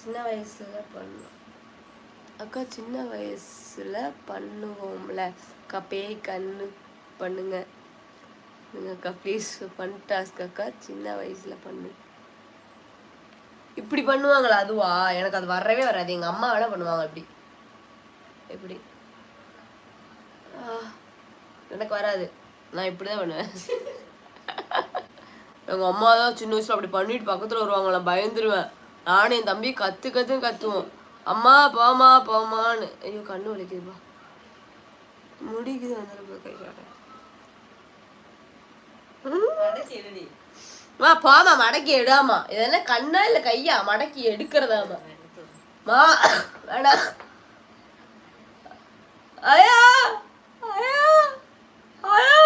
சின்ன வயசுல பண்ணுவோம் அக்கா, சின்ன வயசுல பண்ணுவோம்ல அக்கா. பேய் கண்ணு பண்ணுங்க அக்கா ப்ளீஸ். ஃபன் டாஸ்க் அக்கா, சின்ன வயசுல பண்ணு. இப்படி பண்ணுவாங்களா? அதுவா? எனக்கு அது வரவே வராது. எங்க அம்மா வேணா பண்ணுவாங்க. அப்படி எப்படி? எனக்கு வராது. நான் இப்படிதான் பண்ணுவேன். எங்க அம்மா தான் சின்ன வயசுல அப்படி பண்ணிட்டு பக்கத்துல வருவாங்க. நான் பயந்துருவேன். நானும் என் தம்பி கத்துன்னு கத்துவோம். அம்மா போமா போமான்னு. ஐயோ கண்ணு வலிக்குதுப்பா. முடிக்குது வந்து கை காட்ட. போமா மடக்கி எடுமா. இதென்ன கண்ணா இல்ல கையா? மடக்கி எடுக்கிறதாமா. மா வேணாம். ஐயா ஐயா ஐயா